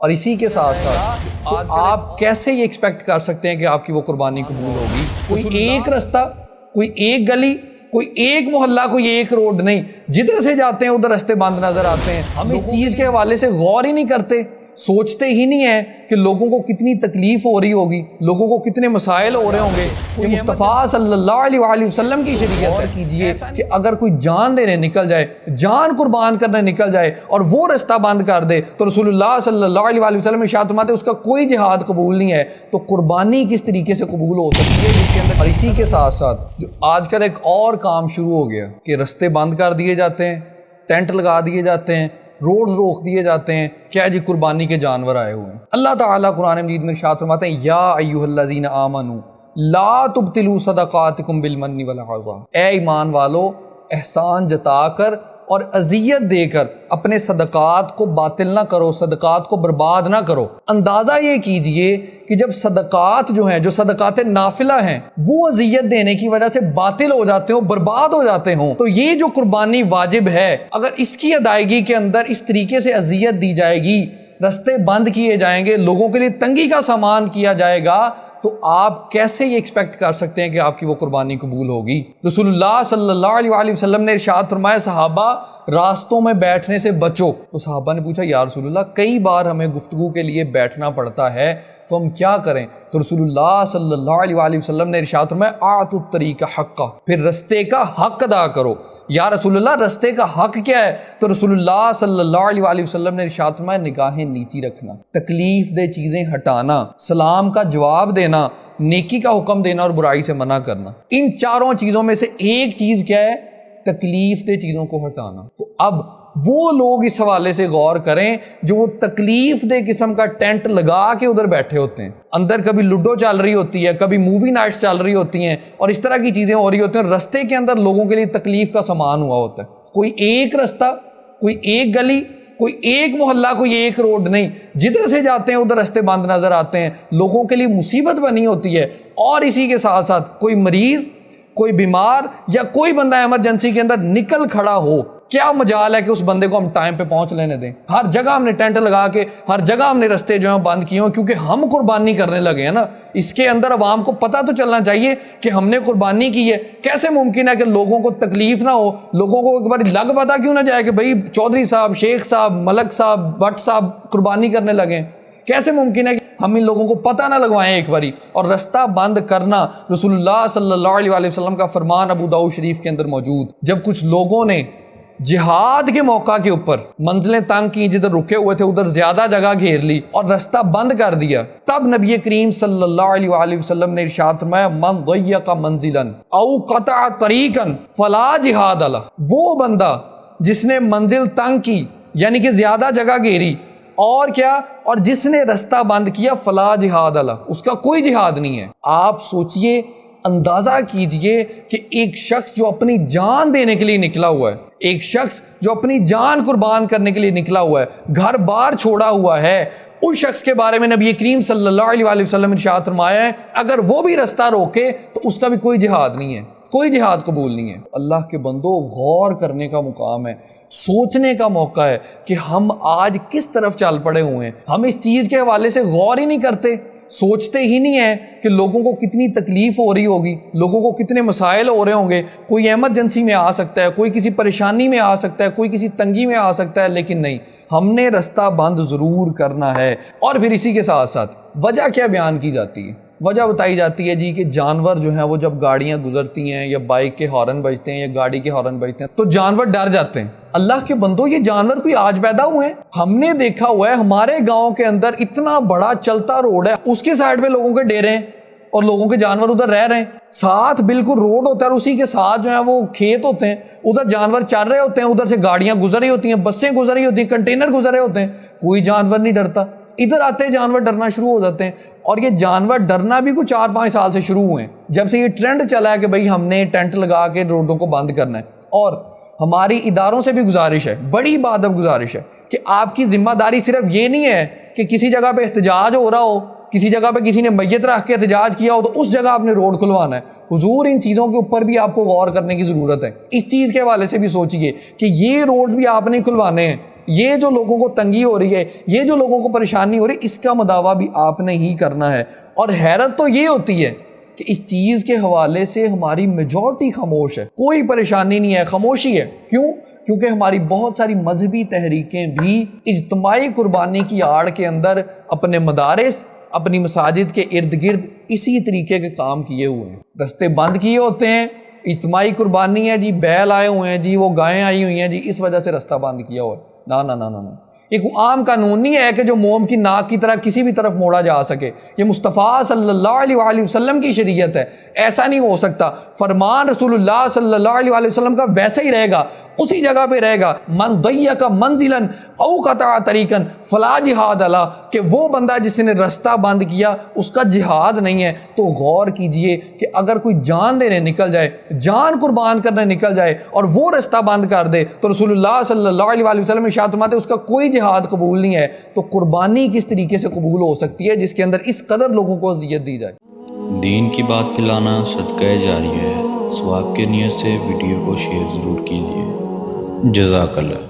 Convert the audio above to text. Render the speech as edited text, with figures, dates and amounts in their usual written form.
اور اسی کے ساتھ ساتھ آپ کیسے یہ ایکسپیکٹ کر سکتے ہیں کہ آپ کی وہ قربانی قبول ہوگی؟ کوئی ایک رستہ، کوئی ایک گلی، کوئی ایک محلہ، کوئی ایک روڈ نہیں، جدھر سے جاتے ہیں ادھر رستے بند نظر آتے ہیں۔ ہم اس چیز کے حوالے سے غور ہی نہیں کرتے، سوچتے ہی نہیں ہیں کہ لوگوں کو کتنی تکلیف ہو رہی ہوگی، لوگوں کو کتنے مسائل ہو رہے ہوں گے۔ یہ مصطفیٰ صلی اللہ علیہ وآلہ وسلم کی شریعت ہے۔ کیجئے کہ اگر کوئی جان دینے نکل جائے، جان قربان کرنے نکل جائے اور وہ رستہ بند کر دے تو رسول اللہ صلی اللہ علیہ وآلہ وسلم ارشاد فرماتے ہیں اس کا کوئی جہاد قبول نہیں ہے۔ تو قربانی کس طریقے سے قبول ہو سکتی ہے جس کے اندر؟ اور اسی کے ساتھ ساتھ جو آج کل ایک اور کام شروع ہو گیا کہ رستے بند کر دیے جاتے ہیں، ٹینٹ لگا دیے جاتے ہیں، روڈز روک دیے جاتے ہیں، کیا جی قربانی کے جانور آئے ہوئے ہیں۔ اللہ تعالیٰ قرآن مجید میں ارشاد فرماتے ہیں یا ایھا الذین آمنوا لا تبطلوا صدقاتکم بالمن والعذا، اے ایمان والو احسان جتا کر اور اذیت دے کر اپنے صدقات کو باطل نہ کرو، صدقات کو برباد نہ کرو۔ اندازہ یہ کیجئے کہ جب صدقات جو ہیں، جو صدقات نافلہ ہیں، وہ اذیت دینے کی وجہ سے باطل ہو جاتے ہوں، برباد ہو جاتے ہوں، تو یہ جو قربانی واجب ہے، اگر اس کی ادائیگی کے اندر اس طریقے سے اذیت دی جائے گی، رستے بند کیے جائیں گے، لوگوں کے لیے تنگی کا سامان کیا جائے گا، تو آپ کیسے یہ ایکسپیکٹ کر سکتے ہیں کہ آپ کی وہ قربانی قبول ہوگی؟ رسول اللہ صلی اللہ علیہ وآلہ وسلم نے ارشاد فرمایا صحابہ راستوں میں بیٹھنے سے بچو۔ تو صحابہ نے پوچھا یا رسول اللہ کئی بار ہمیں گفتگو کے لیے بیٹھنا پڑتا ہے تو ہم کیا کریں؟ تو رسول اللہ صلی اللہ علیہ وآلہ وسلم نے ارشاد فرمایا اعطوا الطریق حقہ، پھر رستے کا حق ادا کرو۔ یا رسول اللہ رستے کا حق کیا ہے؟ تو رسول اللہ صلی اللہ علیہ وآلہ وسلم نے ارشاد فرمایا نگاہیں نیچی رکھنا، تکلیف دہ چیزیں ہٹانا، سلام کا جواب دینا، نیکی کا حکم دینا اور برائی سے منع کرنا۔ ان چاروں چیزوں میں سے ایک چیز کیا ہے؟ تکلیف دہ چیزوں کو ہٹانا۔ تو اب وہ لوگ اس حوالے سے غور کریں جو وہ تکلیف دہ قسم کا ٹینٹ لگا کے ادھر بیٹھے ہوتے ہیں، اندر کبھی لوڈو چل رہی ہوتی ہے، کبھی مووی نائٹس چل رہی ہوتی ہیں اور اس طرح کی چیزیں ہو رہی ہوتی ہیں، رستے کے اندر لوگوں کے لیے تکلیف کا سامان ہوا ہوتا ہے۔ کوئی ایک رستہ، کوئی ایک گلی، کوئی ایک محلہ، کوئی ایک روڈ نہیں، جدھر سے جاتے ہیں ادھر رستے بند نظر آتے ہیں، لوگوں کے لیے مصیبت بنی ہوتی ہے۔ اور اسی کے ساتھ ساتھ کوئی مریض، کوئی بیمار یا کوئی بندہ ایمرجنسی کے اندر نکل کھڑا ہو، کیا مجال ہے کہ اس بندے کو ہم ٹائم پہ پہنچ لینے دیں؟ ہر جگہ ہم نے ٹینٹ لگا کے، ہر جگہ ہم نے رستے جو ہیں بند کیے ہوں، کیونکہ ہم قربانی کرنے لگے ہیں نا۔ اس کے اندر عوام کو پتہ تو چلنا چاہیے کہ ہم نے قربانی کی ہے۔ کیسے ممکن ہے کہ لوگوں کو تکلیف نہ ہو، لوگوں کو ایک بار لگ پتہ کیوں نہ جائے کہ بھئی چودھری صاحب، شیخ صاحب، ملک صاحب، بٹ صاحب قربانی کرنے لگے؟ کیسے ممکن ہے کہ ہم ان لوگوں کو پتہ نہ لگوائیں ایک باری؟ اور رستہ بند کرنا رسول اللہ صلی اللہ علیہ وآلہ وسلم کا فرمان ابو داؤد شریف کے اندر موجود۔ جب کچھ لوگوں نے جہاد کے موقع کے اوپر منزلیں تنگ کی، جدھر رکے ہوئے تھے ادھر زیادہ جگہ گھیر لی اور رستہ بند کر دیا، تب نبی کریم صلی اللہ علیہ وآلہ وسلم نے ارشاد فرمایا من ضیق منزلا او قطع طریقا فلا جہاد لہ، وہ بندہ جس نے منزل تنگ کی یعنی کہ زیادہ جگہ گھیری اور کیا، اور جس نے رستہ بند کیا، فلا جہاد لہ، اس کا کوئی جہاد نہیں ہے۔ آپ سوچئے، اندازہ کیجئے کہ ایک شخص جو اپنی جان دینے کے لیے نکلا ہوا ہے، ایک شخص جو اپنی جان قربان کرنے کے لیے نکلا ہوا ہے، گھر بار چھوڑا ہوا ہے، اس شخص کے بارے میں نبی کریم صلی اللہ علیہ وآلہ وسلم نے ارشاد فرمایا ہے اگر وہ بھی رستہ روکے تو اس کا بھی کوئی جہاد نہیں ہے، کوئی جہاد قبول نہیں ہے۔ اللہ کے بندو، غور کرنے کا مقام ہے، سوچنے کا موقع ہے کہ ہم آج کس طرف چل پڑے ہوئے ہیں۔ ہم اس چیز کے حوالے سے غور ہی نہیں کرتے، سوچتے ہی نہیں ہیں کہ لوگوں کو کتنی تکلیف ہو رہی ہوگی، لوگوں کو کتنے مسائل ہو رہے ہوں گے، کوئی ایمرجنسی میں آ سکتا ہے، کوئی کسی پریشانی میں آ سکتا ہے، کوئی کسی تنگی میں آ سکتا ہے، لیکن نہیں، ہم نے رستہ بند ضرور کرنا ہے۔ اور پھر اسی کے ساتھ ساتھ وجہ کیا بیان کی جاتی ہے؟ وجہ بتائی جاتی ہے جی کہ جانور جو ہیں وہ جب گاڑیاں گزرتی ہیں یا بائک کے ہارن بجتے ہیں یا گاڑی کے ہارن بجتے ہیں تو جانور ڈر جاتے ہیں۔ اللہ کے بندو، یہ جانور کوئی آج پیدا ہوئے ہیں؟ ہم نے دیکھا ہوا ہے ہمارے گاؤں کے اندر اتنا بڑا چلتا روڈ ہے، اس کے سائڈ پہ لوگوں کے ڈیرے ہیں اور لوگوں کے جانور ادھر رہ رہے ہیں، ساتھ بالکل روڈ ہوتا ہے اور اسی کے ساتھ جو ہے وہ کھیت ہوتے ہیں، ادھر جانور چل رہے ہوتے ہیں، ادھر سے گاڑیاں گزر رہی ہوتی ہیں، بسیں گزر رہی ہوتی ہیں، کنٹینر گزر رہے ہوتے ہیں، کوئی جانور نہیں ڈرتا۔ ادھر آتے ہیں جانور ڈرنا شروع ہو جاتے ہیں، اور یہ جانور ڈرنا بھی کچھ 4-5 سال سے شروع ہوئے ہیں، جب سے یہ ٹرینڈ چلا ہے کہ بھئی ہم نے ٹینٹ لگا کے روڈوں کو بند کرنا ہے۔ اور ہماری اداروں سے بھی گزارش ہے، بڑی بادب گزارش ہے کہ آپ کی ذمہ داری صرف یہ نہیں ہے کہ کسی جگہ پہ احتجاج ہو رہا ہو، کسی جگہ پہ کسی نے میت رکھ کے احتجاج کیا ہو تو اس جگہ آپ نے روڈ کھلوانا ہے۔ حضور ان چیزوں کے اوپر بھی آپ کو غور کرنے کی ضرورت ہے۔ اس چیز کے حوالے سے بھی سوچئے کہ یہ روڈ بھی آپ نے کھلوانے ہیں، یہ جو لوگوں کو تنگی ہو رہی ہے، یہ جو لوگوں کو پریشانی ہو رہی ہے، اس کا مداوع بھی آپ نے ہی کرنا ہے۔ اور حیرت تو یہ ہوتی ہے کہ اس چیز کے حوالے سے ہماری میجورٹی خاموش ہے، کوئی پریشانی نہیں ہے، خاموشی ہے۔ کیوں؟ کیونکہ ہماری بہت ساری مذہبی تحریکیں بھی اجتماعی قربانی کی آڑ کے اندر اپنے مدارس، اپنی مساجد کے ارد گرد اسی طریقے کے کام کیے ہوئے ہیں، رستے بند کیے ہوتے ہیں، اجتماعی قربانی ہے جی، بیل آئے ہوئے ہیں جی، وہ گائیں آئی ہوئی ہیں جی، اس وجہ سے رستہ بند کیا ہوا ہے۔ نا نا نا نا نا، ایک عام قانون نہیں ہے کہ جو موم کی ناک کی طرح کسی بھی طرف موڑا جا سکے۔ یہ مصطفیٰ صلی اللہ علیہ وآلہ وسلم کی شریعت ہے، ایسا نہیں ہو سکتا۔ فرمان رسول اللہ صلی اللہ علیہ وآلہ وسلم کا ویسے ہی رہے گا، اسی جگہ پہ رہے گا۔ من ضیق منزلا او قطع طریقا فلا جہاد علیہ، کہ وہ بندہ جس نے رستہ بند کیا اس کا جہاد نہیں ہے۔ تو غور کیجئے کہ اگر کوئی جان دینے نکل جائے، جان قربان کرنے نکل جائے اور وہ رستہ بند کر دے تو رسول اللہ صلی اللہ علیہ وآلہ وسلم ارشاد فرماتے اس کا کوئی جہاد قبول نہیں ہے۔ تو قربانی کس طریقے سے قبول ہو سکتی ہے جس کے اندر اس قدر لوگوں کو اذیت دی جائے؟ دین کی بات پھیلانا صدقہ جاریہ ہے، ثواب کی نیت سے ویڈیو کو شیئر ضرور کیجیے۔ جزاک اللہ۔